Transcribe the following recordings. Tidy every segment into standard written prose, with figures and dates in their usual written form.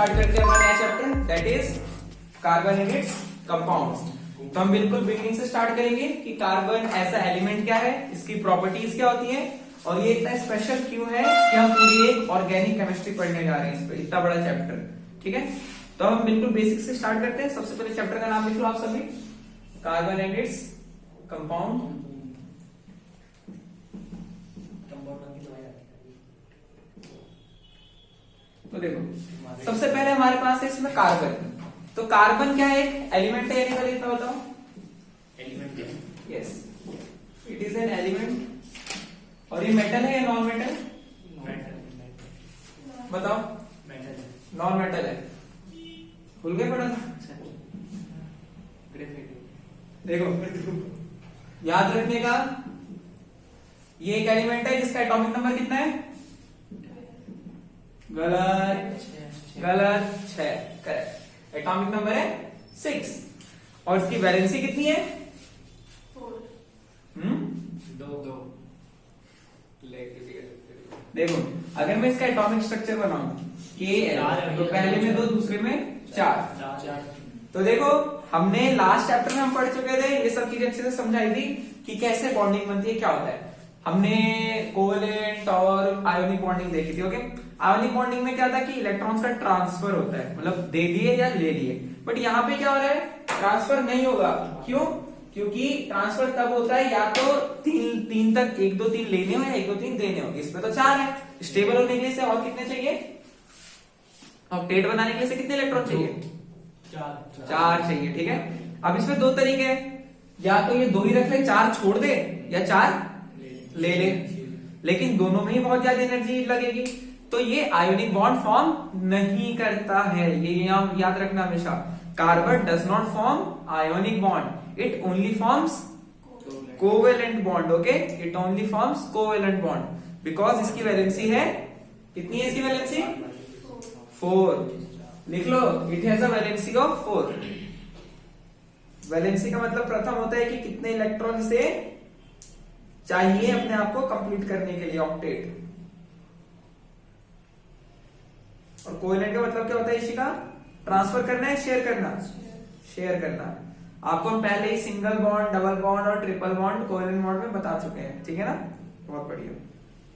Start करते हैं अपना नया chapter, that is carbon and it's compounds. तो हम बिल्कुल बिगिनिंग से स्टार्ट करेंगे कि कार्बन ऐसा एलिमेंट क्या है, इसकी प्रॉपर्टीज क्या होती हैं, और ये इतना स्पेशल क्यों है कि हम पूरी एक ऑर्गेनिक केमिस्ट्री पढ़ने जा रहे हैं इस पे, इतना बड़ा चैप्टर। ठीक है, तो हम बिल्कुल बेसिक से स्टार्ट करते हैं। सबसे पहले चैप्टर का नाम लिख लो आप सभी, कार्बन एंड इट्स कंपाउंड। तो देखो सबसे पहले हमारे पास है इसमें कार्बन। तो कार्बन क्या है, एक एलिमेंट है, यानी इतना बताओ। एलिमेंट है, yes, it is an element. और ये मेटल है या नॉन मेटल? बताओ। मेटल नॉन मेटल है, भूल गए पढ़ा था? देखो याद रखने का, ये एक एलिमेंट है जिसका एटॉमिक नंबर कितना है? गलत, गलत, 6। करेक्ट, एटॉमिक नंबर है 6। और इसकी वैलेंसी कितनी है? 4। दो। देखो अगर मैं इसका एटॉमिक स्ट्रक्चर बनाऊं KL, तो पहले में 2, दूसरे में 4। तो देखो हमने लास्ट चैप्टर में हम पढ़ चुके थे, ये सब चीजें अच्छे से समझाई थी कि कैसे बॉन्डिंग बनती है, क्या होता है। हमने कोवेलेंट और आयोनिक बॉन्डिंग देखी थी। ओके, आयोनिक बॉन्डिंग में क्या था कि इलेक्ट्रॉन्स का ट्रांसफर होता है, मतलब दे दिए या ले लिए। बट यहाँ पे क्या हो रहा है, ट्रांसफर नहीं होगा। क्यों? क्योंकि ट्रांसफर तब होता है या तो तीन तक 1 2 3 लेने हो या 1 2 3 देने हो। इसमें तो 4 है। स्टेबल होने के लिए और कितने चाहिए? ऑक्टेट बनाने के लिए से कितने इलेक्ट्रॉन चाहिए? 4 चाहिए। ठीक है, अब इसमें 2 तरीके हैं, या तो ये 2 ही रख ले, 4 छोड़ दे, या 4 ले ले। लेकिन दोनों में ही बहुत ज्यादा एनर्जी लगेगी, तो ये आयोनिक बॉन्ड फॉर्म नहीं करता है। ये याद रखना हमेशा, carbon does not form ionic bond, it only forms covalent bond. Okay, it only forms covalent bond because इसकी वैलेंसी है, कितनी है इसकी वैलेंसी? 4। लिख लो, it has a valency of 4। Valency का मतलब प्रथम होता है कि कितने इलेक्ट्रॉन से चाहिए अपने आप को कंप्लीट करने के लिए, ऑक्टेट। और कोवेलेंट का मतलब क्या होता है? इसी का ट्रांसफर करना है, शेयर करना, शेयर करना। आपको हम पहले ही सिंगल बॉन्ड, डबल बॉन्ड और ट्रिपल बॉन्ड कोवेलेंट बॉन्ड में बता चुके हैं। ठीक है ना, बहुत बढ़िया।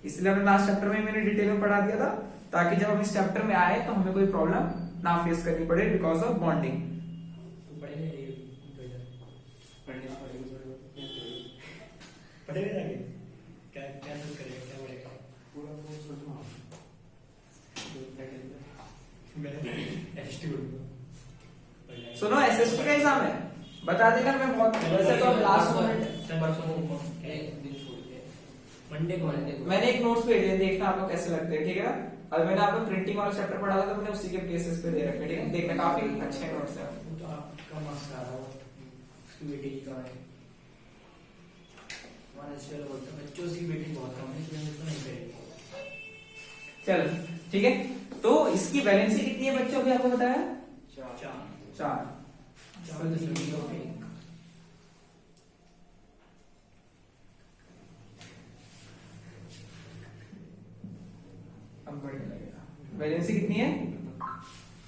इसलिए हमने लास्ट चैप्टर में मैंने डिटेल में पढ़ा दिया था, ताकि जब हम इस चैप्टर में आए तो हमें कोई प्रॉब्लम ना फेस करनी पड़े बिकॉज ऑफ बॉन्डिंग। सुनो, एसएसटी का एग्जाम है, बता देगा। मैं बहुत वैसे तो अब लास्ट मोमेंट मैंने एक नोट्स भेज दिए, देखना आपको कैसे लगते हैं। ठीक है ना, और मैंने आपको प्रिंटिंग वाला चैप्टर पढ़ा था, तो मैंने उसी के बेसिस पे दे रखे। ठीक है, देखना काफी अच्छे नोट्स हैं। बच्चों की बेटी बहुत कम है, इसलिए इसको नहीं करेंगे। चलो ठीक है, तो इसकी वैलेंसी कितनी है बच्चों, भी आपको बताया? 4। अब बढ़िया लगेगा। वैलेंसी कितनी है?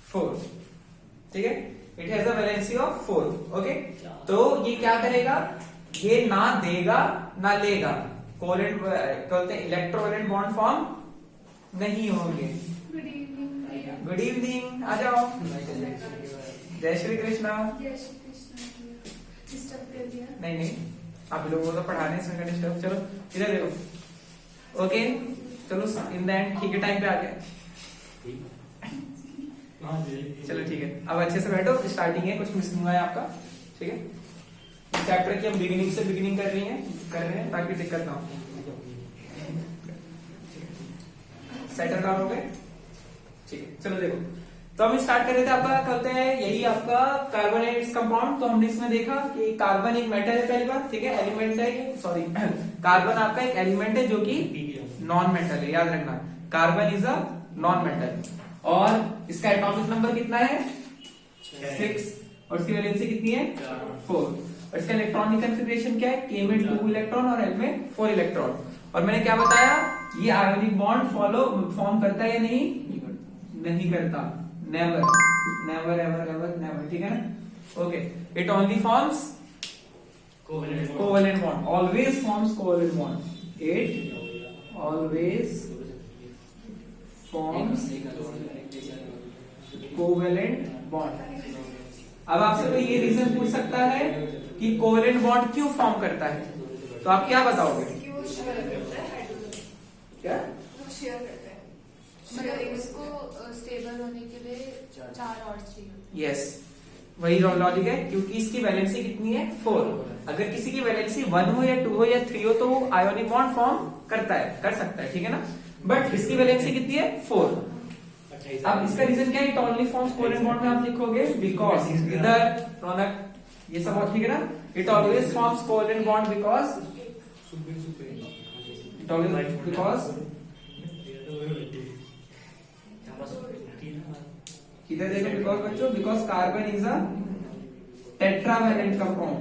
4। ठीक है, it has a valency of 4। Okay, तो ये क्या करेगा, ये ना देगा ना लेगा। कोवेलेंट कहते हैं, इलेक्ट्रोवेलेंट बॉन्ड फॉर्म नहीं होंगे। Good evening. गुड इवनिंग, आ जाओ। जय श्री कृष्णा। डिस्टर्ब कर दिया? नहीं नहीं, आप लोगों को तो पढ़ाने इसमें डिस्टर्ब। चलो इधर देखो। ओके, चलो इन द एंड ठीक है, टाइम पे आ गया। चलो ठीक है, अब अच्छे से बैठो, स्टार्टिंग है, कुछ मिस नहीं हुआ है आपका। ठीक है, इस चैप्टर की हम बिगिनिंग से बिगिनिंग कर रहे हैं ताकि दिक्कत ना हो। सेटल डाउन हो गए? ठीक है, चलो देखो, तो हम स्टार्ट कर रहे थे, आपका करते हैं यही आपका कार्बन एंड इट्स कंपाउंड। तो हमने इसमें देखा कि कार्बन एक मेटल है पहली बार। ठीक है, एलिमेंट है, सॉरी कार्बन आपका एक एलिमेंट है जो कि नॉन मेटल है, याद रखना। Carbon is a non metal, और इसका एटॉमिक नंबर कितना है? 6। और इसकी वैलेंसी कितनी है? 4। और इसका इलेक्ट्रॉनिक कॉन्फ़िगरेशन क्या है? K में 2 इलेक्ट्रॉन और L में 4 इलेक्ट्रॉन। और मैंने क्या बताया, ये आयोनिक बॉन्ड फॉर्म करता है या नहीं? नहीं करता, never never ever ever never, ठीक है ना। Okay, it only forms covalent bond, always forms covalent bond, it always forms covalent bond. अब आपसे कोई ये रीजन पूछ सकता है कि कोवेलेंट बॉन्ड क्यों फॉर्म करता है, तो आप क्या बताओगे? कि वो शेयर करता है हाइड्रोजन, क्या? वो शेयर करता है, मतलब इसको स्टेबल होने के लिए 4 और चाहिए। यस, वही लॉजिक है, क्योंकि इसकी वैलेंसी कितनी है 4। अगर किसी की वैलेंसी 1 हो या 2 हो या 3 हो तो वो आयोनिक बॉन्ड फॉर्म करता है, कर सकता है, ठीक है ना। बट इसकी वैलेंसी कितनी है 4। अब इसका रीजन क्या है? It only forms covalent bond में आप लिखोगे बिकॉज, इधर रौनक ये सब और ठीक है ना। It always forms covalent bond because, it always because, इधर देखो बिकॉज बच्चों, because carbon is a tetravalent compound.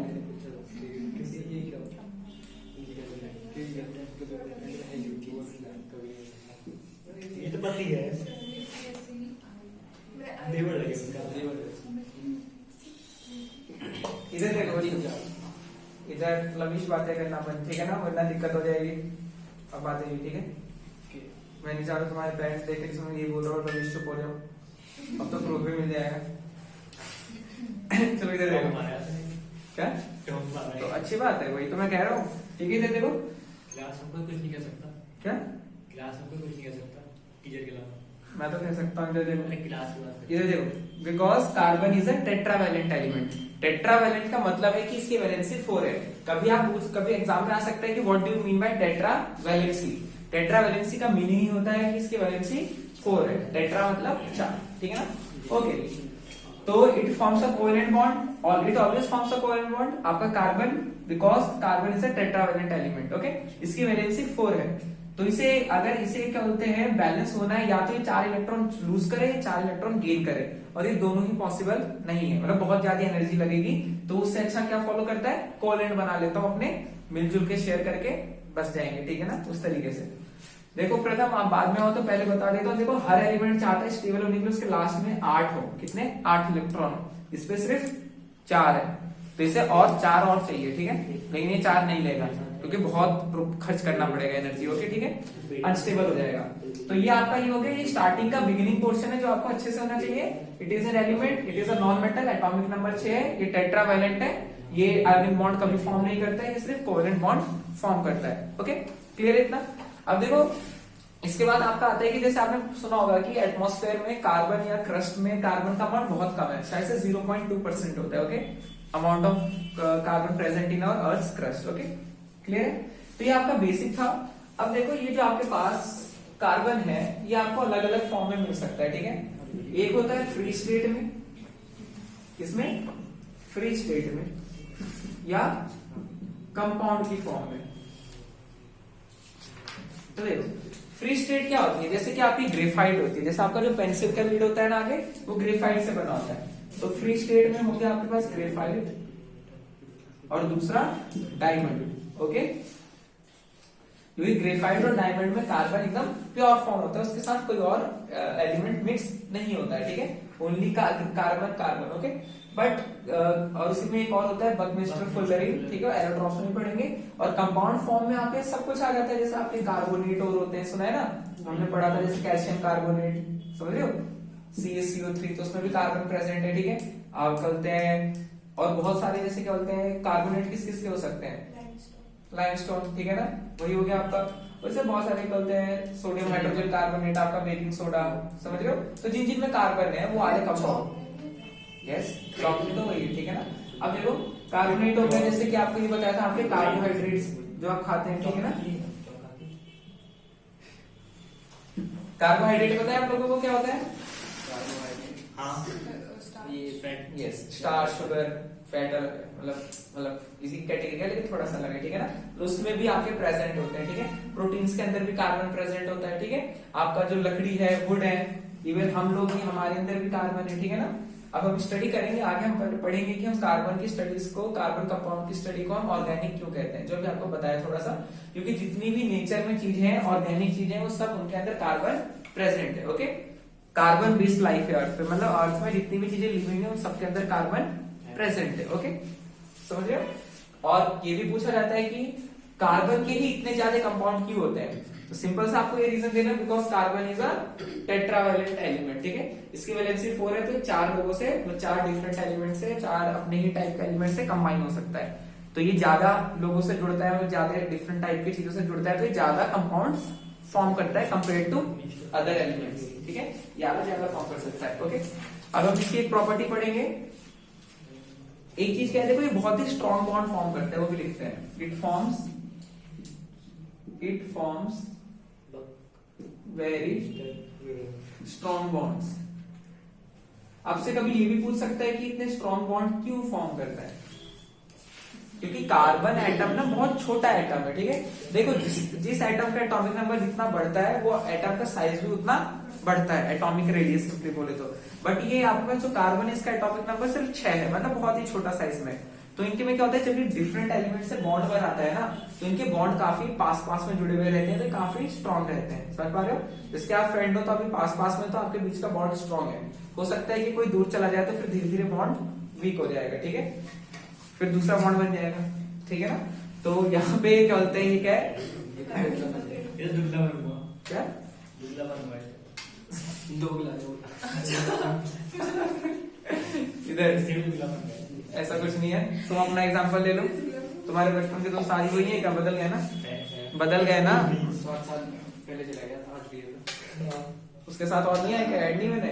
ये तो पता ही है, देवर लगे उसका, देवर। इधर देखो बच्चों, इधर लविश बातें करना अपन, ठीक है ना, वरना दिक्कत हो जाएगी। अब बातें हुई, ठीक है। मैं नहीं चाहता तुम्हारे पेरेंट्स देख के समय ये बोल रहा हो लविश चुप हो जाओ, अब तो प्रूफ भी मिल जाएगा। चलो इधर देखो, क्या तो अच्छी बात है, वही तो मैं कह रहा हूँ, ठीक है। इधर देखो, क्लास हमको कुछ नहीं कह सकता, क्या क्लास हमको कुछ नहीं कह सकता टीचर के अलावा, मैं तो कह सकता हूँ, इधर देखो, क्लास की बात इधर देखो, because carbon is a tetravalent element. Tetravalent का मतलब है कि इसकी वैलेंसी 4 है। कभी आप कभी एग्जाम में आ सकता है कि what do you mean by tetravalency. Tetravalency का मीनिंग ही होता है कि इसकी वैलेंसी 4 है, टेट्रा मतलब 4, ठीक है ना। ओके, तो it forms a covalent bond, और it always forms a covalent bond आपका carbon, because carbon is a tetravalent element. Okay, इसकी वैलेंसी 4 है, तो इसे अगर इसे क्या बोलते हैं, बैलेंस होना है, या तो ये 4 इलेक्ट्रॉन लूज करे या 4 इलेक्ट्रॉन गेन करे, और ये दोनों ही पॉसिबल नहीं है, मतलब बहुत ज्यादा एनर्जी लगेगी। तो उससे अच्छा क्या फॉलो करता है, कोवेलेंट बना लेता हूं अपने, मिलजुल के शेयर करके बच जाएंगे, ठीक है ना, उस तरीके से। देखो प्रथम, आप बाद में हो तो पहले बता देता हूं, देखो हर एलिमेंट चाहता है स्टेबल होने के लिए उसके लास्ट में 8 हो, कितने 8 इलेक्ट्रॉन हो, इस पे सिर्फ 4 है, तो इसे और 4 और चाहिए, ठीक है। लेकिन ये 4 नहीं लेगा क्योंकि बहुत खर्च करना पड़ेगा एनर्जी, ओके, ठीक है, अनस्टेबल हो जाएगा। तो ये आपका ये हो गया, ये स्टार्टिंग का बिगिनिंग पोर्शन है जो आपको अच्छे से होना चाहिए। It is an element, it is a non metal, atomic number 6 है, ये टेट्रावैलेंट है, ये आयोनिक बॉन्ड कभी फॉर्म नहीं करता है, ये सिर्फ कोवेलेंट बॉन्ड फॉर्म करता है। ओके, क्लियर है इतना। अब देखो इसके बाद आपका आता है कि जैसे आपने सुना होगा कि एटमॉस्फेयर में कार्बन या क्रस्ट में कार्बन का अमाउंट बहुत कम है, शायद से 0.2% होता है। Okay, amount of carbon present in our earth crust. Okay, clear है। तो ये आपका बेसिक था। अब देखो ये जो आपके पास कार्बन है ये आपको अलग अलग फॉर्म में मिल सकता है, ठीक है। एक होता है फ्री स्टेट में, इसमें फ्री स्टेट में, या कंपाउंड की फॉर्म में। तो देखो फ्री स्टेट क्या होती है, जैसे कि आपकी ग्रेफाइट होती है, जैसे आपका जो पेंसिल का लीड होता है ना आगे, वो ग्रेफाइट से बना होता है। तो फ्री स्टेट में हो गया आपके पास ग्रेफाइट, और दूसरा डायमंड। ओके, क्योंकि ग्रेफाइट और डायमंड में कार्बन एकदम प्योर फॉर्म होता है, उसके साथ कोई और एलिमेंट मिक्स नहीं होता है, ठीक है, only carbon carbon. Okay, but और उसी में एक और होता है बकमिस्टर फुलरिन, ठीक है, एरोट्रॉप्स में पढ़ेंगे। और कंपाउंड फॉर्म में आपके सब कुछ आ जाता है, जैसे आपके कार्बोनेट और होते हैं, सुना है ना, हमने पढ़ा था, जैसे कैल्शियम कार्बोनेट, समझ रहे हो, CaCO3, तो उसमें भी कार्बन प्रेजेंट है, ठीक है। आप कहते हैं और बहुत सारे जैसे क्या बोलते हैं कार्बोनेट किस किस के हो सकते हैं, लाइमस्टोन, ठीक है ना, वही हो गया आपका। वैसे बहुत सारे कहते हैं सोडियम हाइड्रोजन कार्बोनेट, आपका बेकिंग सोडा, समझ रहे हो। तो जिन जिन में कार्बन है वो आधे कंपाउंड, यस, चॉकलेट तो वही है, ठीक है ना। अब देखो कार्बोनेट हो गया, जैसे कि आपको ये बताया था, आपके कार्बोहाइड्रेट्स जो आप खाते हैं, ठीक है ना। कार्बोहाइड्रेट पता है आप लोगों को क्या होता है, हाँ, ये fat, yes, starch, sugar, fat, मतलब इसी कैटेगरी का लेकिन थोड़ा सा अलग है, ठीक है ना। तो उसमें भी आपके प्रेजेंट होते हैं, ठीक है। प्रोटीन्स के अंदर भी कार्बन प्रेजेंट होता है, ठीक है। आपका जो लकड़ी है, वुड है, इवन हम लोग भी, हमारे अंदर भी कार्बन है, ठीक है ना। अब हम स्टडी करेंगे आगे, हम पढ़ेंगे कि हम कार्बन की स्टडीज को, कार्बन कंपाउंड की स्टडी को हम ऑर्गेनिक क्यों कहते हैं, जो भी आपको बताया थोड़ा सा, क्योंकि जितनी भी नेचर में चीजें हैं, ऑर्गेनिक चीजें हैं, वो सब उनके अंदर कार्बन प्रेजेंट है। ओके, कार्बन बेस्ड लाइफ है अर्थ पे, मतलब अर्थ में जितनी भी चीजें लिविंग है उन सबके अंदर कार्बन प्रेजेंट है। ओके, समझ रहे हो। और ये भी पूछा जाता है कि कार्बन के ही इतने ज्यादा कंपाउंड क्यों होते हैं, तो सिंपल सा आपको ये रीजन देना, because carbon is a tetravalent element, ठीक है। इसकी वैलेंसी 4 है, तो 4 लोगों से, वो 4 डिफरेंट एलिमेंट से, 4 अपने ही टाइप के एलिमेंट से कंबाइन हो सकता है। तो ये ज्यादा लोगों से जुड़ता है, मतलब ज्यादा डिफरेंट टाइप की चीजों से जुड़ता है, तो ये ज्यादा कंपाउंड्स फॉर्म करता है कंपेयर टू अदर एलिमेंट्स, ठीक है। ज्यादा फॉर्म कर सकता है। ओके, अब हम इसकी एक प्रॉपर्टी पढ़ेंगे। एक चीज कहते हैं, ये बहुत ही स्ट्रॉन्ग बॉन्ड फॉर्म करता है, वो भी लिखते हैं, it forms very strong bonds. आपसे कभी ये भी पूछ सकता है कि इतने स्ट्रॉन्ग बॉन्ड क्यों फॉर्म करता है, क्योंकि कार्बन एटम ना बहुत छोटा एटम है, ठीक है। देखो जिस एटम का एटॉमिक नंबर जितना बढ़ता है, वो एटम का साइज भी उतना बढ़ता है, एटॉमिक रेडियस सिंपली बोले तो। बट ये आपके पास जो कार्बन है, इसका एटॉमिक नंबर सिर्फ 6 है, मतलब बहुत ही छोटा साइज में। तो इनके में क्या होता है, जब ये डिफरेंट एलिमेंट से बॉन्ड बनाता है ना, तो इनके बॉन्ड काफी पास में जुड़े हुए रहते हैं, तो काफी स्ट्रॉन्ग रहते हैं। समझ पा रहे हो, जिसके आप फ्रेंड हो तो अभी पास में, तो आपके बीच का बॉन्ड स्ट्रॉन्ग है। हो सकता है कि कोई दूर चला जाए तो फिर धीरे धीरे बॉन्ड वीक हो जाएगा, ठीक है, फिर दूसरा बॉन्ड बन जाएगा, ठीक है ना। तो यहाँ पे क्या बोलते हैं, ये क्या है, ये दुबला बन हुआ, क्या दुबला बन हुआ है, इधर सेम दुबला बन गया है। ऐसा कुछ नहीं है। तुम अपना एग्जांपल ले लो, तुम्हारे बचपन के दोस्त सारी वही है क्या, बदल गए ना, बदल गए ना, 7 साल पहले चला गया था, 8 ईयर उसके साथ और नहीं है क्या, ऐड नहीं मैंने,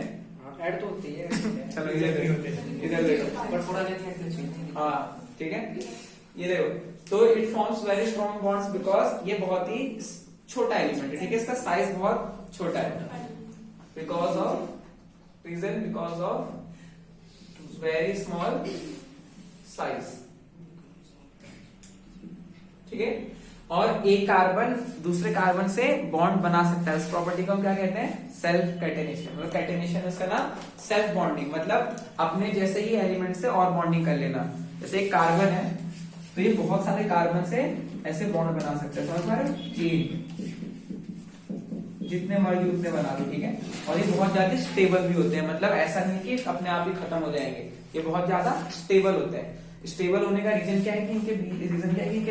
ऐड तो होती है। चलो इधर देखो, पर थोड़ा लेट, हाँ ठीक है, ये देखो। तो it forms very strong bonds because ये बहुत ही छोटा एलिमेंट है, ठीक है, इसका साइज बहुत छोटा है, because of very small size, ठीक है। और एक कार्बन दूसरे कार्बन से बॉन्ड बना सकता है, इस प्रॉपर्टी को हम क्या कहते हैं, सेल्फ कैटेनेशन। मतलब कैटेनेशन इसका नाम सेल्फ बॉन्डिंग, मतलब अपने जैसे ही एलिमेंट से और बॉन्डिंग कर लेना। जैसे एक कार्बन है, तो ये बहुत सारे कार्बन से ऐसे बॉन्ड बना सकते हैं, समझ पा रहे हो, कि जितने मर्जी उतने बना लो, ठीक है। और ये बहुत ज्यादा स्टेबल भी होते हैं, मतलब ऐसा नहीं कि अपने आप ही खत्म हो जाएंगे, ये बहुत ज्यादा स्टेबल होते हैं। स्टेबल होने का रीजन क्या है कि इनके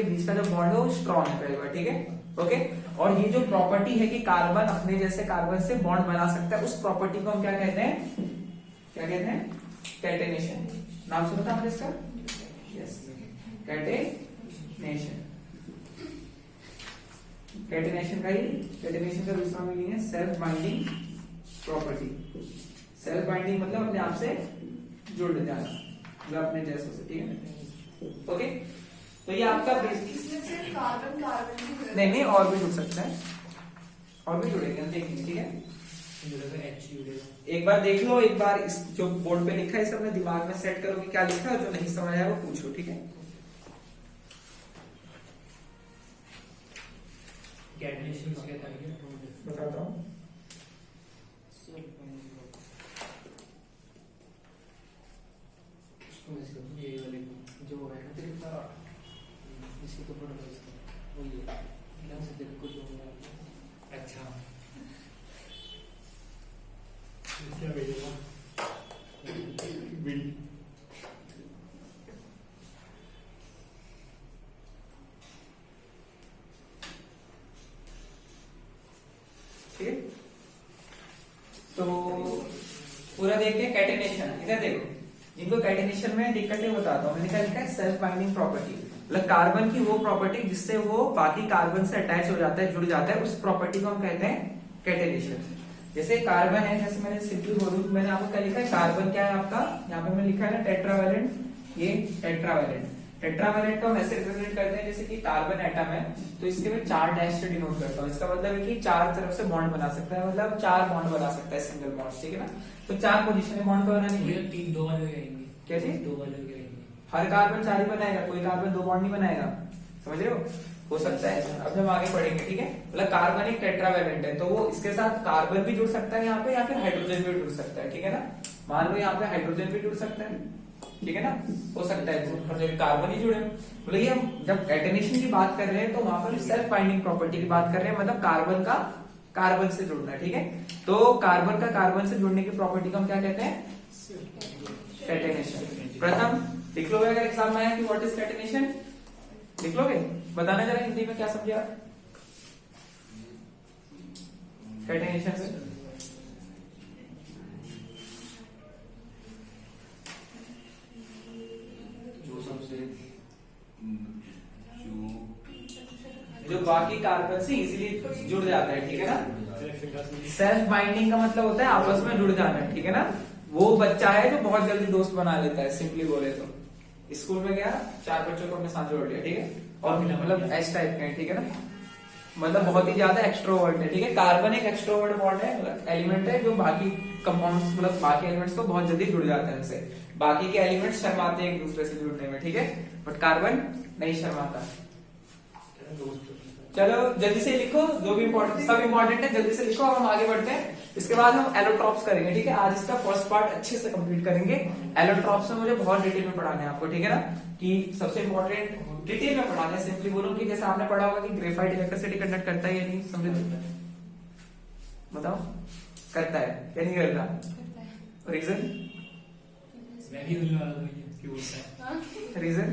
बीच का जो बॉन्ड है वो स्ट्रॉन्ग है, पहली बार, ठीक है, ओके। और ये जो प्रॉपर्टी है कि कार्बन अपने जैसे कार्बन से बॉन्ड बना सकता है, उस प्रॉपर्टी को हम क्या कहते हैं, कैटेनेशन। नाम सुना था आपने इसका, यस, कैटेनेशन। कैटेनेशन का दूसरा मीनिंग है self binding property. Self binding मतलब अपने आप से जुड़ जाना, मतलब अपने जैसों से, ठीक है ना, ओके। तो ये आपका इसमें सिर्फ कार्बन ही नहीं, और भी जुड़ सकता है, और भी जुड़ेंगे, हम देखेंगे, ठीक है। एक बार देख लो, एक बार इस जो बोर्ड पे लिखा है इसे अपने दिमाग में सेट करो कि क्या लिखा है, जो नहीं समझ आया वो पूछो, ठीक है। कैटेनेशन किसे कहते हैं, बताता हूँ। ये वाले जो है ना तेरे का, इसके तो बड़ा वो ये ध्यान से देखो जो है, अच्छा क्या भेजेगा बिल, ठीक है। तो पूरा देखते हैं कैटेनेशन, इधर देखो, इनको कैटेनेशन में दिक्कत है बताता हूँ। मैंने क्या लिखा है, सेल्फ बाइंडिंग प्रॉपर्टी, मतलब कार्बन की वो प्रॉपर्टी जिससे वो बाकी कार्बन से अटैच हो जाता है, जुड़ जाता है, उस प्रॉपर्टी को हम कहते हैं कैटेनेशन। जैसे कार्बन है, जैसे मैंने सिंपली बोलूं, मैंने आपको क्या लिखा है, कार्बन क्या है आपका, यहाँ पे मैंने लिखा है ना टेट्रावैलेंट, ये टेट्रावैलेंट को हम ऐसे रिप्रेजेंट करते हैं जैसे कि कार्बन एटम है, तो इसके मैं 4 डैश से डिनोट करता हूँ। इसका मतलब है कि 4 तरफ से बॉन्ड बना सकता है, मतलब 4 बॉन्ड बना सकता है, सिंगल बॉन्ड, ठीक है ना। तो 4 पोजीशन में बॉन्ड बनाना नहीं है, 3-2 वाले रहेंगे, क्या चीज, 2 वाले रहेंगे, हर कार्बन 4 ही बनाएगा, कोई कार्बन 2 बॉन्ड नहीं बनाएगा, समझ रहे हो सकता है। अब हम आगे पढ़ेंगे, ठीक है। मतलब कार्बन एक टेट्रावैलेंट है, तो वो इसके साथ कार्बन भी जुड़ सकता है यहाँ पे, या फिर हाइड्रोजन भी जुड़ सकता है, ठीक है ना। मान लो यहाँ पे हाइड्रोजन भी जुड़ सकता है, ठीक है ना, हो सकता है कार्बन ही जुड़े। मतलब ये हम जब कैटेनेशन की बात कर रहे हैं तो वहां पर सेल्फ बाइंडिंग प्रॉपर्टी की बात कर रहे हैं, मतलब कार्बन का कार्बन से जुड़ना है, ठीक है। तो कार्बन का कार्बन से जुड़ने की प्रॉपर्टी को हम क्या कहते हैं? कैटेनेशन। प्रथम लिख लोगे अगर एग्जाम में आया कि व्हाट इज कैटेनेशन, लिख लोगे? बताना जरा हिंदी में क्या समझे आप कैटेनेशन से? जो सबसे जो बाकी कार्बन से इजीली जुड़ जाता है, ठीक है ना। सेल्फ बाइंडिंग का मतलब होता है आपस में जुड़ जाना, ठीक है ना। वो बच्चा है जो बहुत जल्दी दोस्त बना लेता है, सिंपली बोले तो। स्कूल में गया, 4 बच्चों को अपने साथ जोड़ लिया, ठीक है, और मतलब एस टाइप के, ठीक है ना, मतलब बहुत ही ज्यादा एक्सट्रोवर्ट है, ठीक है। कार्बन एक एक्सट्रोवर्ट बॉन्ड है, मतलब एलिमेंट है जो बाकी कंपाउंड्स मतलब बाकी एलिमेंट्स को बहुत जल्दी जुड़ जाता है उनसे। बाकी के एलिमेंट्स शर्माते हैं एक दूसरे से जुड़ने में, ठीक है, बट कार्बन नहीं शर्माता। चलो जल्दी से लिखो, जो भी इम्पोर्टेंट सब इम्पोर्टेंट है, जल्दी से लिखो। अब हम आगे बढ़ते हैं, इसके बाद हम एलोट्रॉप्स करेंगे, ठीक है। आज इसका फर्स्ट पार्ट अच्छे से कंप्लीट करेंगे। एलोट्रॉप्स में मुझे बहुत डिटेल में पढ़ाना है आपको, ठीक है ना, कि सबसे इम्पोर्टेंट डिटेल में पढ़ाना है। सिंपली बोलूं कि जैसे आपने पढ़ा होगा कि ग्रेफाइट इलेक्ट्रिसिटी कंडक्ट करता है या नहीं, समझे? बताओ, करता है या नहीं करता? रीजन? रीजन?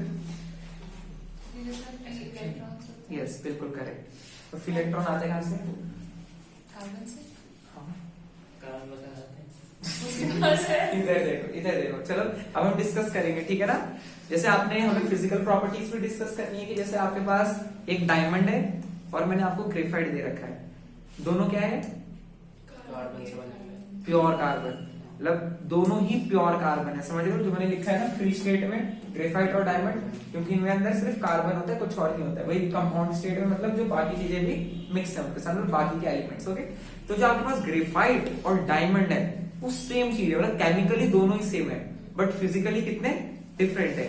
यस, बिल्कुल करेक्ट। तो फिर इलेक्ट्रॉन आते कहां से? कार्बन से। इधर देखो। चलो अब हम डिस्कस करेंगे, ठीक है ना। जैसे आपने हमें फिजिकल प्रॉपर्टीज भी डिस्कस करनी है कि जैसे आपके पास एक डायमंड है और मैंने आपको ग्रेफाइट दे रखा है, दोनों क्या है? प्योर कार्बन, मतलब दोनों ही प्योर कार्बन है, समझ रहे हो? जो मैंने लिखा है ना फ्री स्टेट में ग्रेफाइट और डायमंड, क्योंकि इनके अंदर सिर्फ कार्बन होता है, कुछ और नहीं होता है। वही कंपाउंड स्टेट में मतलब जो बाकी चीजें भी मिक्स है उनके साथ, मतलब बाकी के एलिमेंट्स, ओके। तो जो आपके पास ग्रेफाइट और डायमंड है वो सेम चीज है, मतलब केमिकली दोनों ही सेम है, बट फिजिकली कितने डिफरेंट है।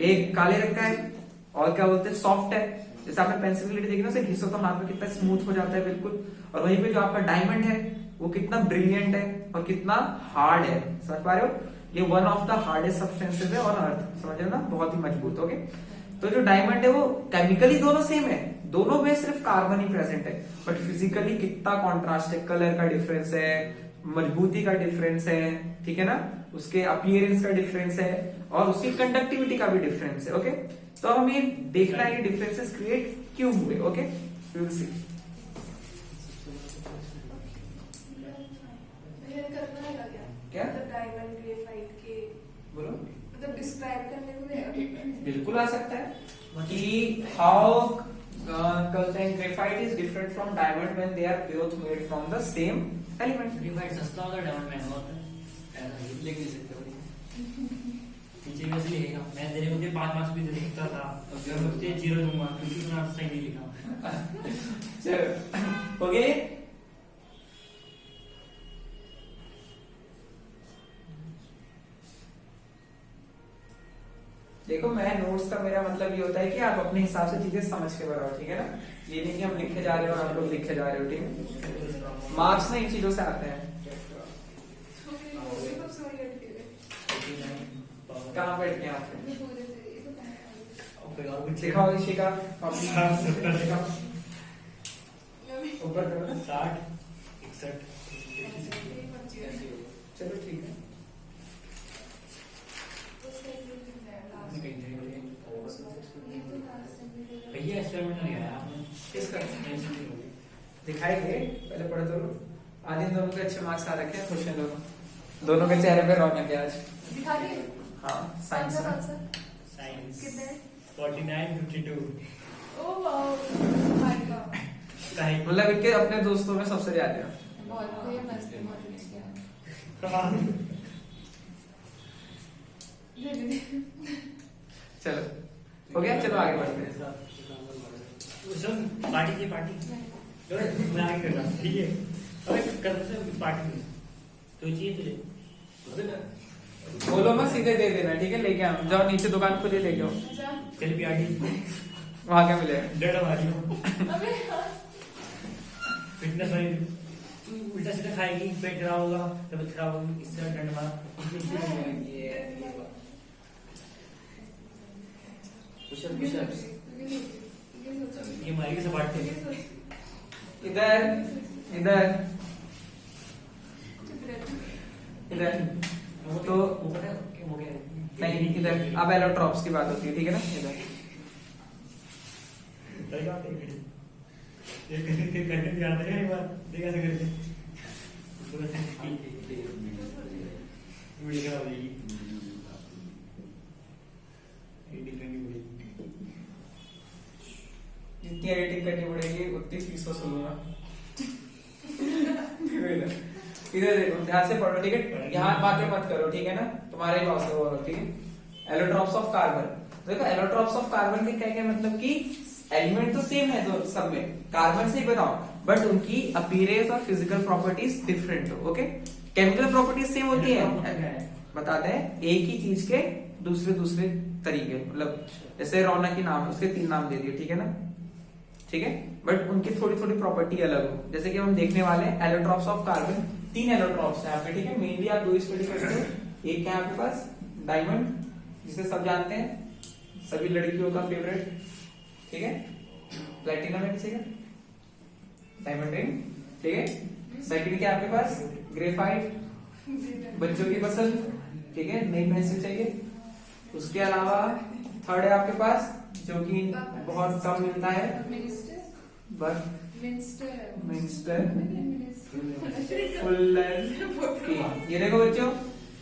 एक काले रंग का है और क्या बोलते हैं सॉफ्ट है, जैसे आपने पेंसिल की देखी ना, उसे घिसो तो हाथ में कितना स्मूथ हो जाता है बिल्कुल। और वहीं पे जो आपका डायमंड है वो कितना ब्रिलियंट है और कितना हार्ड है, समझ पा रहे हो? ये one of the hardest substances है ऑन अर्थ, समझ रहे हो ना, बहुत ही मजबूत, ओके। तो जो डायमंड है वो केमिकली दोनों सेम है, दोनों में सिर्फ कार्बन ही प्रेजेंट है, बट फिजिकली कितना कॉन्ट्रास्ट है, कलर का डिफरेंस है, मजबूती का डिफरेंस है, ठीक है ना, उसके अपीयरेंस का डिफरेंस है और उसकी कंडक्टिविटी का भी डिफरेंस है, ओके। तो हम ये देखना है कि डिफरेंसेस क्रिएट क्यों हुए, ओके, वी विल सी। करना है क्या? मतलब डायमंड ग्रेफाइट के बोलो, मतलब डिस्क्राइब करने को देगा? बिल्कुल आ सकता है कि हाउ कहते हैं graphite is different from diamond when they are both made from the same element. Graphite सस्ता होता है, डायमंड महंगा होता है, ऐसा ही लिख नहीं सकते हो। पीछे में से लिखेगा, मैं तेरे को 5 मार्क्स भी दे सकता था, अब मैं मुझे 0 दूंगा क्योंकि तूने आपसे सही नहीं लिखा। चलो हो गए। देखो मैं नोट्स का मेरा मतलब ये होता है कि आप अपने हिसाब से चीजें समझ के बनाओ, ठीक है ना, ये नहीं कि हम लिखे जा रहे हो और आप लोग लिखे जा रहे हो, ठीक है। मार्क्स ना इन चीजों से आते हैं। कहाँ बैठ गए आप? दिखाओ इसी का ऊपर करो ना। 60, 61। चलो ठीक है। भैया एक्सपेरिमेंट नहीं आया आपने, किसका दिखाएंगे, पहले पढ़ो तो। आज इन दोनों के अच्छे मार्क्स आ रखे हैं, खुश हैं दोनों के चेहरे पे रौनक है आज। दिखा रही हाँ साइंस में साइंस कितने? 49, 52। ओह वाओ, हाय का मतलब इनके अपने दोस्तों में सबसे ज्यादा है। बहुत ये मस्त है, बहुत अच्छा है। चलो हो गया, चलो आगे बढ़ते हैं। सुन, पार्टी की पार्टी मैं आगे कर रहा, ठीक है, अरे कर से पार्टी में तो चाहिए तुझे, बोलो मत, सीधे दे देना, ठीक है, लेके आओ, जाओ नीचे दुकान खुली लेके आओ, चल पियाटी वहां क्या मिलेगा? डर वाली अबे फिटनेस वाली, तू उल्टा सीधा खाएगी, पेट खराब होगा, तबीयत खराब होगी, इससे डंड मार। ये मारी से बांटते हैं इधर इधर इधर तो वो पता है वो क्या है? नहीं, इधर अब एलोट्रॉप्स की बात होती है, ठीक है ना। इधर जितनी एडिटिंग करनी पड़ेगी उतनी फीस वसूलूंगा। इधर देखो, ध्यान से पढ़ो, ठीक है। यहाँ बातें मत करो, ठीक है ना, तुम्हारा ही लॉस है, ठीक है। एलोट्रॉप्स ऑफ कार्बन, देखो एलोट्रॉप्स ऑफ कार्बन के क्या क्या मतलब कि एलिमेंट तो सेम है दो सब में, कार्बन से ही बताओ, बट उनकी अपीयरेंस और फिजिकल प्रॉपर्टीज डिफरेंट हो। ओके, केमिकल प्रॉपर्टीज सेम होती है, बताते हैं एक ही चीज के दूसरे दूसरे तरीके, मतलब जैसे रौनक की नाम है, उसके 3 नाम दे दिए, ठीक है ना, ठीक है, बट उनकी थोड़ी थोड़ी प्रॉपर्टी अलग हो। जैसे कि हम देखने वाले हैं एलोट्रॉप्स ऑफ कार्बन, 3 एलोट्रॉप्स हैं यहाँ पे, ठीक है। मेनली आप 2 स्टडी करते हो, एक है आपके पास डायमंड, जिसे सब जानते हैं, सभी लड़कियों का फेवरेट, ठीक है, प्लेटिनम है किसी का, डायमंड रिंग, ठीक है। सेकंड क्या आपके पास ग्रेफाइट, बच्चों की पसंद, ठीक है, नई पेंसिल चाहिए। उसके अलावा थर्ड है आपके पास जो कि बहुत कम मिलता है, मिंस्टर, फुलर। ये देखो बच्चों,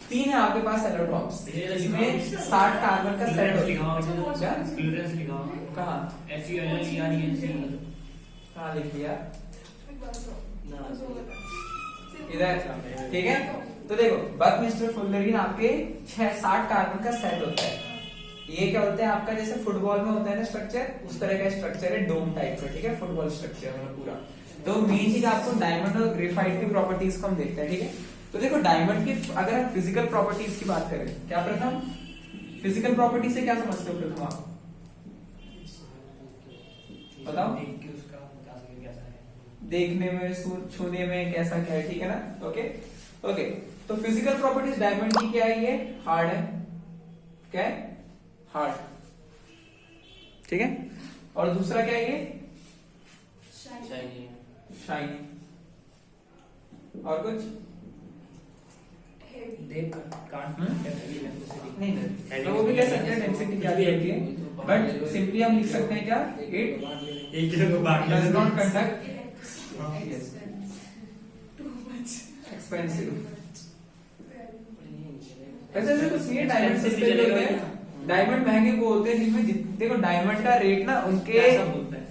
3 है आपके पास एलोट्रॉप्स, इसमें 60 कार्बन का सेट होता है। कहाँ कहाँ लिख लिया इधर, ठीक है। तो देखो बकमिस्टर फुलरिन आपके 60 कार्बन का सेट होता है। ये क्या होता है आपका, जैसे फुटबॉल में होता है ना स्ट्रक्चर, उस तरह का स्ट्रक्चर है, डोम टाइप का, ठीक है, फुटबॉल स्ट्रक्चर मतलब पूरा। तो मेन चीज आपको डायमंड और ग्रेफाइट की प्रॉपर्टीज को हम देखते हैं, ठीक है। तो देखो डायमंड की अगर हम फिजिकल प्रॉपर्टीज की बात करें, क्या प्रथम फिजिकल प्रॉपर्टी से क्या समझते हो प्रथम आप बताओ? देखने में, छूने में कैसा क्या है, ठीक है ना। ओके ओके, तो फिजिकल प्रॉपर्टीज डायमंड की क्या है, ये हार्ड है, क्या है, हार्ड, ठीक है। और दूसरा क्या है, ये शाइनी, और कुछ नहीं, तो वो भी कह सकते हैं डेंसिटी क्या होती है, बट सिंपली हम लिख सकते हैं क्या, it does not conduct expensive. ऐसे तो कुछ नहीं, डायमंड सस्ते होते हैं, डायमंड महंगे वो होते हैं जिनमें देखो डायमंड का रेट ना उनके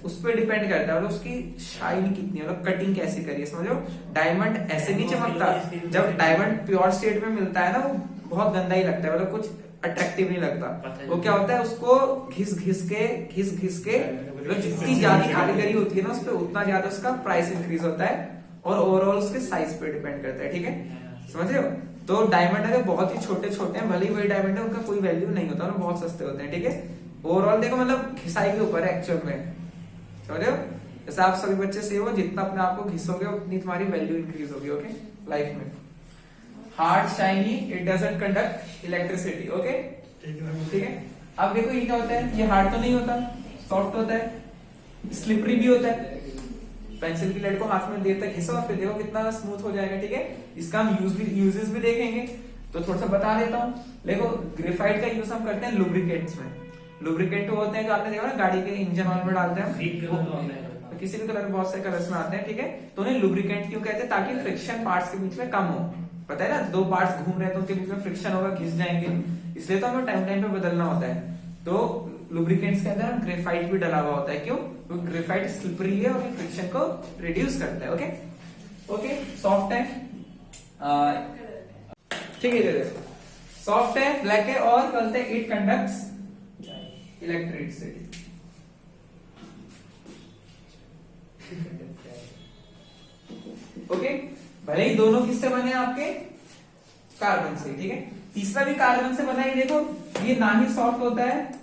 उस पर डिपेंड करता है, और उसकी शाइन कितनी है, मतलब कटिंग कैसे करी है, समझो। डायमंड ऐसे नहीं चमकता, जब डायमंड प्योर स्टेट में मिलता है ना, वो बहुत गंदा ही लगता है, मतलब कुछ अट्रैक्टिव नहीं लगता। वो क्या होता है, उसको घिस घिस के मतलब जितनी ज्यादा कारीगरी होती है ना उस पर, उतना ज्यादा उसका प्राइस इंक्रीज होता है, और ओवरऑल उसके साइज पे डिपेंड करता है, ठीक है, समझ रहे हो। तो डायमंड अगर बहुत ही छोटे छोटे हैं, भले ही वही डायमंड है, उनका कोई वैल्यू नहीं होता, ना बहुत सस्ते होते हैं, ठीक है। ओवरऑल देखो मतलब घिसाई के ऊपर है एक्चुअल में, समझ रहे हो। जैसे आप सभी बच्चे से हो, जितना अपने आप को घिसोगे उतनी तुम्हारी वैल्यू इंक्रीज होगी, ओके, लाइफ में। Hard shiny, it doesn't conduct electricity, okay, ठीक है। अब देखो ये क्या होता है, ये हार्ड तो नहीं होता, सॉफ्ट होता है, स्लिपरी भी होता है। पेंसिल की लेड को हाथ में देर तक घिसो, फिर देखो कितना स्मूथ हो जाएगा, ठीक है। इसका हम यूजेस भी देखेंगे, तो थोड़ा सा बता देता हूँ। देखो ग्रेफाइट का यूज हम करते हैं लुब्रिकेंट्स में। लुब्रिकेंट वो होते हैं जो आपने देखा ना गाड़ी के इंजन ऑयल में डालते हैं, तो किसी भी कलर, बहुत सारे कलर्स में आते हैं, ठीक है। तो उन्हें लुब्रिकेंट क्यों कहते हैं, ताकि फ्रिक्शन पार्ट्स के बीच में कम हो। पता है ना, 2 पार्ट्स घूम रहे हैं तो उनके बीच में फ्रिक्शन होगा, घिस जाएंगे, इसलिए तो हमें टाइम टाइम पे बदलना होता है। तो लुब्रिकेंट्स के अंदर ग्रेफाइट भी डला हुआ होता है, क्यों, क्योंकि ग्रेफाइट स्लिपरी है और फ्रिक्शन को रिड्यूस करता है, ओके ओके। सॉफ्ट है, ठीक है, सॉफ्ट है, ब्लैक है, और बोलते हैं इट कंडक्ट्स इलेक्ट्रिसिटी। ओके, भले ही दोनों किससे बने आपके, कार्बन से, ठीक है। तीसरा भी कार्बन से बना है, देखो ये ना ही सॉफ्ट होता है,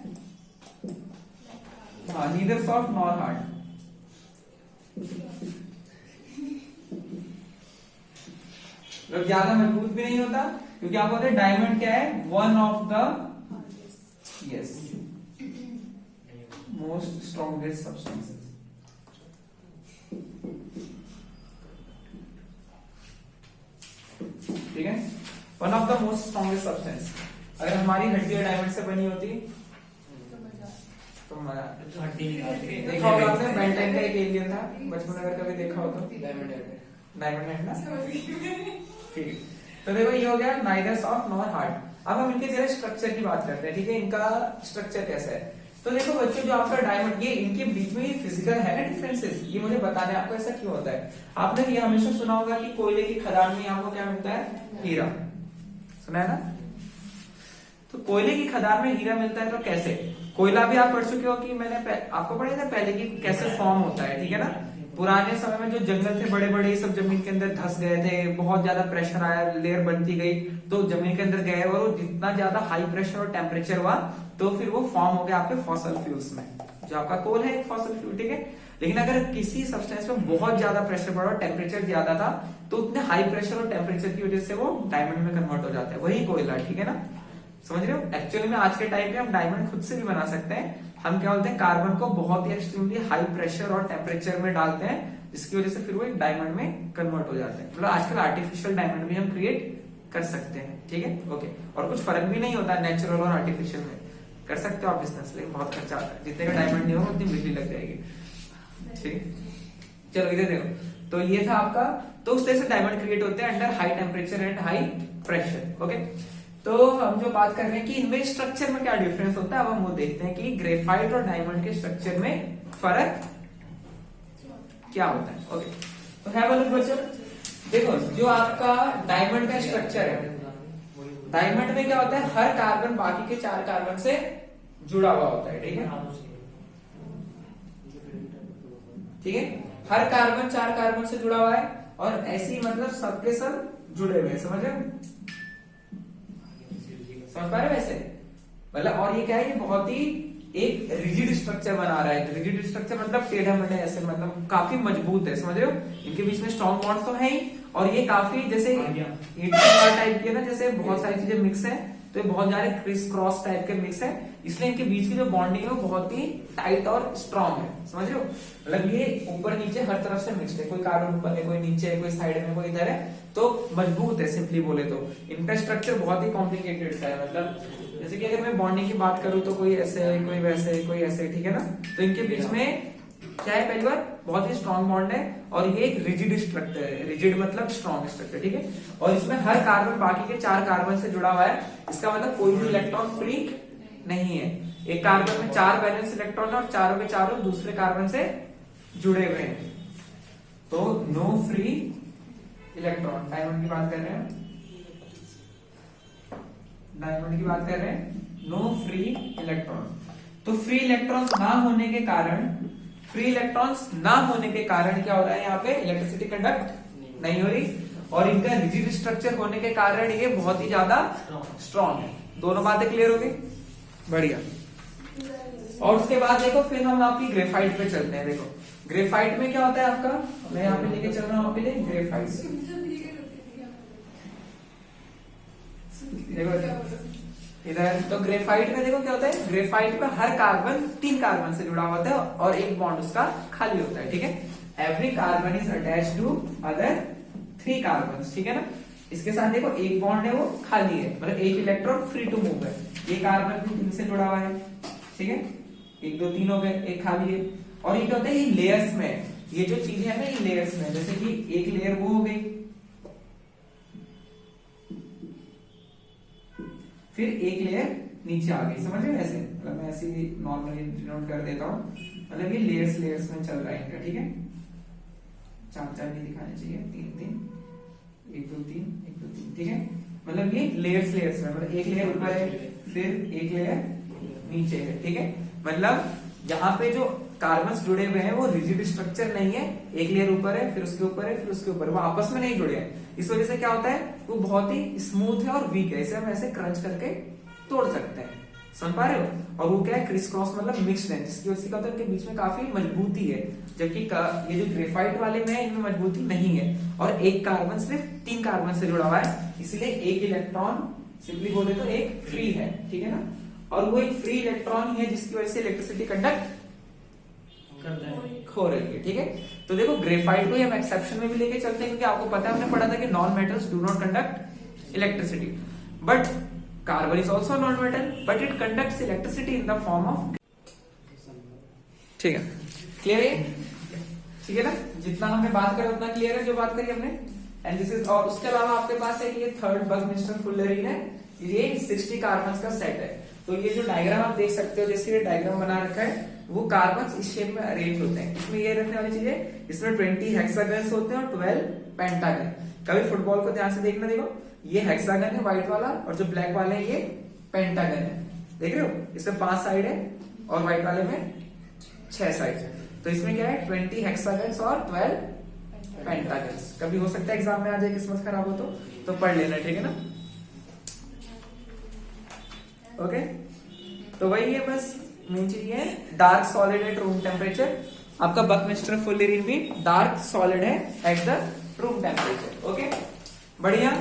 हाँ, नीदर सॉफ्ट नॉर हार्ड, मतलब ज्यादा मजबूत भी नहीं होता, क्योंकि आपको पता है डायमंड क्या है, one of the yes most strongest substances. One of the most strongest substance. अगर हमारी हड्डी डायमंड से बनी होती तो मजा आता। हड्डी निकालते देखा होगा आपने बेन 10 का एक एलियन था बचपन में, अगर कभी देखा हो तो डायमंड हेड ना, ठीक है। तो देखो ये हो गया नाइदर सॉफ्ट नॉर हार्ड। अब हम इनके जरा स्ट्रक्चर की बात करते हैं, ठीक है, इनका स्ट्रक्चर कैसा है। तो देखो बच्चों, जो आपका डायमंड, ये इनके बीच में फिजिकल है ना डिफरेंसेस, ये मुझे बताने आपको ऐसा क्यों होता है। आपने ये हमेशा सुना होगा कि कोयले की खदान में आपको क्या मिलता है, हीरा, सुना है ना। तो कोयले की खदान में हीरा मिलता है, तो कैसे। कोयला भी आप पढ़ चुके हो कि मैंने आपको पढ़ा था पहले कि कैसे फॉर्म होता है, ठीक है ना। पुराने समय में जो जंगल थे बड़े बड़े, सब जमीन के अंदर धस गए थे, बहुत ज्यादा प्रेशर आया, लेयर बनती गई, तो जमीन के अंदर गए, और वो जितना ज्यादा हाई प्रेशर और टेम्परेचर हुआ तो फिर वो फॉर्म हो गया आपके फॉसल फ्यूल्स में। जो आपका कोल है एक फॉसल फ्यूल, ठीक है। लेकिन अगर किसी सब्सटेंस में बहुत ज्यादा प्रेशर बढ़ा और टेम्परेचर ज्यादा था, तो उतने हाई प्रेशर और टेम्परेचर की वजह से वो डायमंड में कन्वर्ट हो जाता है, वही कोयला, ठीक है ना। समझ रहे हो। एक्चुअली में आज के टाइम पे हम डायमंड खुद से भी बना सकते हैं। हम क्या बोलते हैं, कार्बन को बहुत ही एक्सट्रीमली हाई प्रेशर और टेम्परेचर में डालते हैं, जिसकी वजह से फिर वो एक डायमंड में कन्वर्ट हो जाते हैं। मतलब आजकल आर्टिफिशियल डायमंड भी हम क्रिएट कर सकते हैं, ठीक है, ओके। और कुछ फर्क भी नहीं होता नेचुरल और आर्टिफिशियल में, कर सकते हो आप बिजनेस, लेकिन बहुत खर्चा आता है। जितने का डायमंड नहीं होगा उतनी बिजली लग जाएगी, ठीक है। चलो इधर देखो, तो ये था आपका, तो उस तरह से डायमंड क्रिएट होते हैं under high temperature and high pressure, okay. तो हम जो बात कर रहे हैं कि इनमें स्ट्रक्चर में क्या डिफरेंस होता है, अब हम वो देखते हैं कि ग्रेफाइट और डायमंड के स्ट्रक्चर में फर्क क्या होता है, ओके। तो है बोलो बच्चों, देखो जो आपका डायमंड का स्ट्रक्चर है, डायमंड में क्या होता है, हर कार्बन बाकी के 4 कार्बन से जुड़ा हुआ होता है, ठीक है, ठीक है। हर कार्बन 4 कार्बन से जुड़ा हुआ है, और ऐसी मतलब सबके सब जुड़े हुए हैं, समझ रहे हो, समझ पा रहे हो वैसे, मतलब। और ये क्या है, ये बहुत ही एक रिजिड स्ट्रक्चर बना रहा है। रिजिड स्ट्रक्चर मतलब टेढ़ा मेढ़ा ऐसे, मतलब काफी मजबूत है, समझ रहे हो। इनके बीच में स्ट्रॉन्ग बॉन्ड्स तो है ही, और ये काफी जैसे टाइप के ना, जैसे बहुत सारी चीजें मिक्स है, तो ये बहुत ज्यादा क्रिस क्रॉस टाइप के मिक्स है, इसलिए इनके बीच की जो बॉन्डिंग है वो बहुत ही टाइट और स्ट्रॉन्ग है, समझ रहे हो। मतलब ये ऊपर नीचे हर तरफ से मिक्स्ड है, कोई कार्बन ऊपर है, कोई नीचे है, कोई साइड में, कोई इधर है, तो मजबूत है, सिंपली बोले तो। इनका स्ट्रक्चर बहुत ही कॉम्प्लिकेटेड सा है, मतलब जैसे कि अगर मैं बॉन्डिंग की बात करूं तो कोई ऐसे है, कोई वैसे है, कोई ऐसे, ठीक है ना। तो इनके बीच में क्या है, पहली बार बहुत ही स्ट्रॉन्ग बॉन्ड है, और ये एक रिजिड स्ट्रक्चर है। रिजिड मतलब स्ट्रॉन्ग स्ट्रक्चर, ठीक है। और इसमें हर कार्बन बाकी के 4 कार्बन से जुड़ा हुआ है, इसका मतलब कोई भी इलेक्ट्रॉन फ्री नहीं है। एक कार्बन में 4 बैलेंस इलेक्ट्रॉन है, और चारों के चारों दूसरे कार्बन से जुड़े हुए हैं, तो नो फ्री इलेक्ट्रॉन। डायमंड की बात कर रहे हैं, डायमंड की बात कर रहे हैं, नो फ्री इलेक्ट्रॉन। तो फ्री इलेक्ट्रॉन्स ना होने के कारण, फ्री इलेक्ट्रॉन्स ना होने के कारण क्या हो रहा है, यहाँ पे इलेक्ट्रिसिटी कंडक्ट नहीं हो रही, और इनका रिजिड स्ट्रक्चर होने के कारण ये बहुत ही ज्यादा स्ट्रॉन्ग है। दोनों बातें क्लियर हो गई, बढ़िया। और उसके बाद देखो, फिर हम आपकी ग्रेफाइट पे चलते हैं। देखो ग्रेफाइट में क्या होता है आपका, मैं यहाँ पे लेके चल रहा हूँ आपके लिए ग्रेफाइट। देखो इधर, तो ग्रेफाइट में देखो क्या होता है, ग्रेफाइट में हर कार्बन 3 कार्बन से जुड़ा होता है, और एक बॉन्ड उसका खाली होता है, ठीक है। Every carbon is attached to other 3 carbon, ठीक है ना। इसके साथ देखो एक बॉन्ड है वो खाली है, मतलब एक इलेक्ट्रॉन फ्री टू मूव है। ये कार्बन 3 से जुड़ा हुआ है, ठीक है, 1 2 3 हो गए, एक खाली है। और ये क्या होता है, ये लेयर्स में, ये जो चीजें है ना, ये लेयर्स में, जैसे कि एक लेयर वो हो गई, फिर एक लेयर नीचे आ गई, समझ रहे हो ऐसे। मतलब मैं ऐसे नॉर्मली डिनोट कर देता हूँ, मतलब ये लेयर्स लेयर्स में चल रहा है इनका, ठीक है। 4 नहीं दिखाने चाहिए, 3 3, 1 2 3, 1 2 3, ठीक है। मतलब ये लेयर्स लेयर्स में, मतलब एक लेयर ऊपर है, फिर एक लेयर नीचे है, ठीक है। मतलब यहाँ पे जो कार्बन जुड़े हुए हैं वो रिजिड स्ट्रक्चर नहीं है, एक लेयर ऊपर है, फिर उसके ऊपर है, फिर उसके ऊपर, वो आपस में नहीं जुड़े हैं। इस वजह से क्या होता है, वो बहुत ही स्मूथ है और वीक है, इसे हम ऐसे क्रंच करके तोड़ सकते हैं, समझ पा रहे हो। और वो क्या है, क्रिस क्रॉस मतलब मिक्स्ड है, जिसकी वजह से क्या होता है, उनके बीच में काफी मजबूती है, जबकि ये जो ग्रेफाइट वाले में है इनमें मजबूती नहीं है, और एक कार्बन सिर्फ 3 कार्बन से जुड़ा हुआ है, इसलिए एक इलेक्ट्रॉन सिंपली बोले तो एक फ्री है, ठीक है ना। और वो एक फ्री इलेक्ट्रॉन ही है जिसकी वजह से इलेक्ट्रिसिटी कंडक्ट हो रही है, ठीक है। तो देखो ग्रेफाइट को हम एक्सेप्शन में भी लेके चलते हैं, क्योंकि आपको पता है, हमने पढ़ा था कि non metals do not conduct electricity. But carbon is also a non-metal, but it conducts electricity in the form of. ठीक है, क्लियर है? ठीक है ना? जितना हमने बात करा उतना क्लियर है जो बात करी हमने. एंड दिस इज, और उसके अलावा आपके पास है ये थर्ड बकमिस्टर फुलरिन है, ये 60 कार्बन का सेट है. तो ये जो डायग्राम आप देख सकते हो, जैसे ये डायग्राम बना रखा है, वो कार्बन इस शेप में अरेंज होते हैं. इसमें ये रखने वाली चीजें, इसमें 20 हेक्सागन्स होते हैं और 12 पेंटागन. कभी फुटबॉल को ध्यान से देखना, देखो ये हेक्सागन है व्हाइट वाला, और जो ब्लैक वाले हैं ये पेंटागन है. देख रहे हो, इसमें 5 साइड है और व्हाइट वाले में 6 साइड है. तो इसमें क्या है, 20 हेक्सागन्स और 12 पेंटागन्स. कभी हो सकता है एग्जाम में आ जाए, किस्मत खराब हो तो पढ़ लेना, ठीक है ना? ओके, तो वही है, बस मेन चीज ये है. Dark solid at room temperature. आपका बकमिस्टर फुलरिन भी डार्क सॉलिड है at the room temperature. Okay, बढ़िया.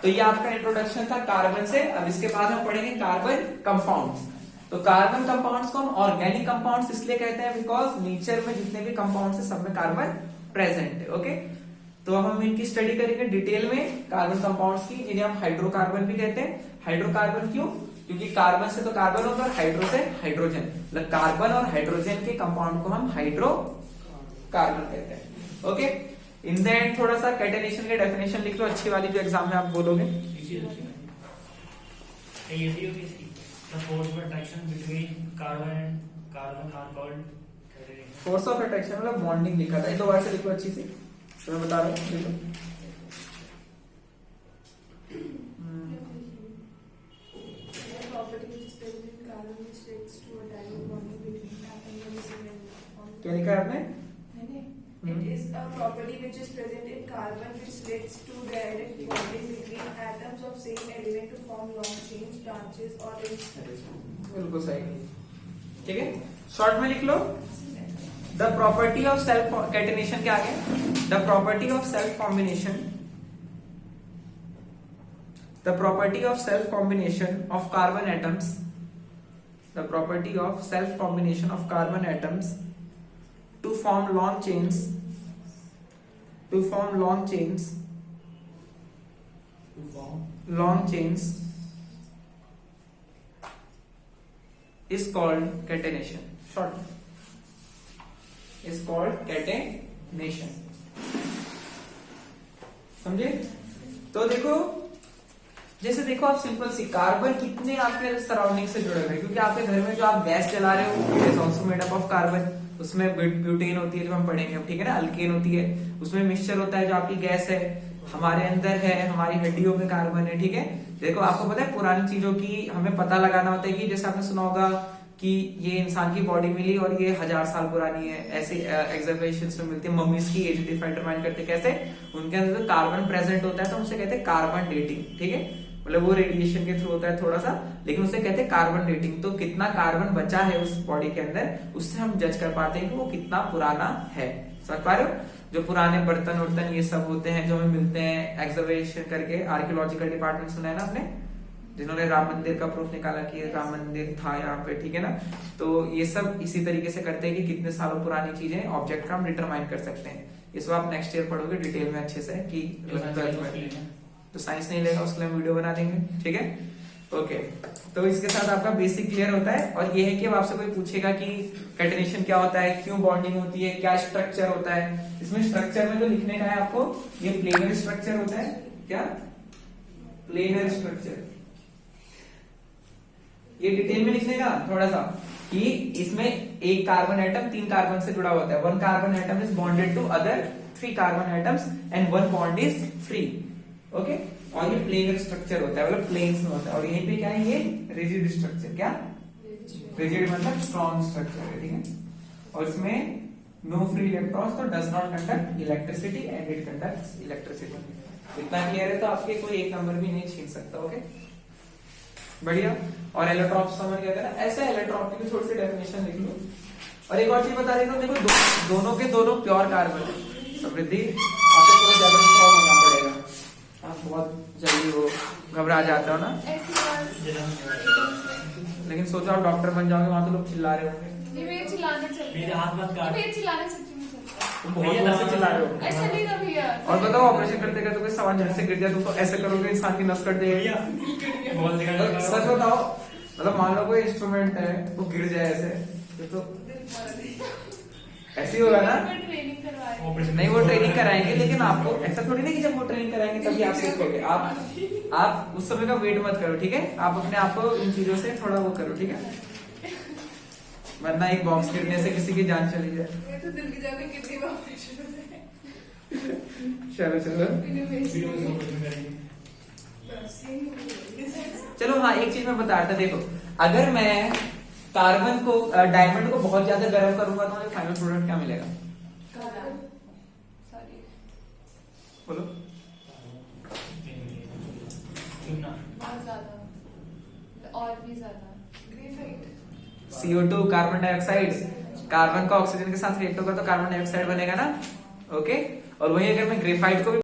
तो ये आपका इंट्रोडक्शन था कार्बन से. अब इसके बाद हम पढ़ेंगे कार्बन कंपाउंड्स. तो कार्बन कंपाउंड्स को हम ऑर्गेनिक कंपाउंड्स इसलिए कहते हैं बिकॉज नेचर में जितने भी कंपाउंड्स है सब में कार्बन प्रेजेंट है. ओके, तो हम इनकी स्टडी करेंगे डिटेल में कार्बन कंपाउंड्स की, जिन्हें हम हाइड्रोकार्बन भी कहते हैं. हाइड्रोकार्बन क्यों? क्योंकि कार्बन से तो कार्बन होगा और हाइड्रो से हाइड्रोजन. मतलब कार्बन और हाइड्रोजन के कंपाउंड को हम हाइड्रोकार्बन कहते हैं. ओके, इन द एंड थोड़ा सा कैटेनेशन की डेफिनेशन लिख लो, अच्छी वाली जो एग्जाम में आप बोलोगे. फोर्स ऑफ अट्रैक्शन मतलब बॉन्डिंग लिखा था, 2 बार से लिखो अच्छी से, तो मैं बता रहा हूँ. लिखो क्या लिखा है आपने? It is a property which is present in carbon which leads to direct bonding between atoms of same element to form long chains, branches or rings. बिल्कुल सही, ठीक है. शॉर्ट में लिख लो. The property of self catenation क्या है? The property of self combination. The property of self combination of carbon atoms. The property of self combination of carbon atoms to form long chains is called catenation. Short is called catenation. समझे? तो देखो, जैसे देखो आप simple सी, carbon कितने आपके surrounding से जुड़े हुए हैं, क्योंकि आपके घर में जो आप गैस जला रहे हो it is also made up of carbon. उसमें ब्यूटेन होती है जो हम पढ़ेंगे, ठीक है ना. अल्केन होती है, उसमें मिक्सचर होता है जो आपकी गैस है. हमारे अंदर है, हमारी हड्डियों में कार्बन है, ठीक है. देखो आपको पता है पुरानी चीजों की हमें पता लगाना होता है कि जैसे आपने सुना होगा कि ये इंसान की बॉडी मिली और ये 1000 साल पुरानी है, ऐसे एग्जामिनेशंस में मिलती है. मम्मीज की एज डिफाइन करते कैसे, उनके अंदर तो कार्बन प्रेजेंट होता है तो उसे कहते हैं कार्बन डेटिंग, ठीक है. मतलब वो रेडिएशन के थ्रू होता है थोड़ा सा, लेकिन उसे कहते हैं कार्बन डेटिंग. तो कितना कार्बन बचा है उस बॉडी के अंदर, उससे हम जज कर पाते हैं कि वो कितना पुराना है. समझ पा रहे हो? जो पुराने बर्तन वर्तन ये सब होते हैं जो हमें मिलते हैं एक्सकवेशन करके, आर्कियोलॉजिकल डिपार्टमेंट सुना है ना आपने, जिन्होंने राम मंदिर का प्रूफ निकाला कि राम मंदिर था यहाँ पे, ठीक है ना. तो ये सब इसी तरीके से करते हैं कि कितने सालों पुरानी चीजें ऑब्जेक्ट का हम डिटरमाइन कर सकते हैं. इसको आप नेक्स्ट ईयर पढ़ोगे डिटेल में अच्छे से कि 12th में. तो साइंस नहीं लेगा उसके लिए हम वीडियो बना देंगे, ठीक है. ओके, तो इसके साथ आपका बेसिक क्लियर होता है. और ये है कि अब आपसे कोई पूछेगा कि कैटेनेशन क्या होता है, क्यों बॉन्डिंग होती है, क्या स्ट्रक्चर होता है. इसमें स्ट्रक्चर में जो लिखने का है आपको, ये प्लेनर स्ट्रक्चर होता है. क्या प्लेनर स्ट्रक्चर, ये डिटेल में लिखने का थोड़ा सा कि इसमें एक कार्बन एटम 3 कार्बन से जुड़ा होता है. 1 carbon atom is bonded to other 3 carbon atoms and 1 bond is free. Okay, और ये प्लेनर स्ट्रक्चर होता है, मतलब प्लेन्स में होता है. और यहीं पे क्या है, ये रिजिड स्ट्रक्चर. क्या रिजिड मतलब स्ट्रॉन्ग स्ट्रक्चर है, ठीक है. और इसमें नो फ्री इलेक्ट्रॉन्स, तो does not conduct electricity and it conducts electricity. इतना क्लियर है तो आपके कोई एक नंबर भी नहीं छीन सकता. ओके, बढ़िया. और एलोट्रॉप समझ गया था. ऐसे एलोट्रॉप की भी थोड़ी सी डेफिनेशन लिख लो. और एक और चीज बता देता हूँ, देखो दोनों के दोनों प्योर कार्बन है. समृद्धि आपको थोड़ा ज्यादा स्ट्रॉन्ग होना पड़ेगा, आप बहुत जल्दी वो घबरा जाते हो ना. लेकिन सोचो आप डॉक्टर बन जाओगे, वहां तो लोग चिल्ला रहे होंगे. ये चिल्लाना चाहिए, मेरे हाथ मत काट. ये चिल्लाना सच्ची में चलता तुम बहुत जोर से चिल्ला रहे हो। ऐसा नहीं ना भैया। और बताओ ऑपरेशन करते करते कोई सामान झट से गिर जाए तो ऐसे करोगे इंसान की नस कट जाएगी। बॉल दिखाने मतलब सच बताओ, मतलब मान लो कोई इंस्ट्रूमेंट है वो गिर जाए ऐसे तो ऐसे ही होगा ना। ट्रेनिंग करवाए। नहीं वो ट्रेनिंग कराएंगे, लेकिन आपको ऐसा थोड़ी ना कि जब वो ट्रेनिंग कराएंगे तभी आप सीखोगे। आप उस समय का वेट मत करो, ठीक है। आप अपने आप को इन चीजों से थोड़ा वो करो, ठीक है। वरना एक बॉक्स गिरने से किसी की जान चली जाए। मैं तो दिल्ली जाके कितनी बार ऑपरेशन हुए हैं। चलो चलो वीडियो में ऑपरेशन करेंगे। बस यही हो गया। चलो, हाँ एक चीज मैं बता रहा था। देखो, अगर मैं कार्बन को डायमंड को बहुत ज्यादा गर्म करूंगा तो मुझे फाइनल प्रोडक्ट क्या मिलेगा? सॉरी। बोलो। चुनना। बहुत ज्यादा और भी ज्यादा। Graphite. CO2 carbon dioxide, carbon का ऑक्सीजन के साथ रिएक्ट होगा तो कार्बन डाइऑक्साइड बनेगा ना। ओके, और वही अगर मैं ग्रेफाइट को भी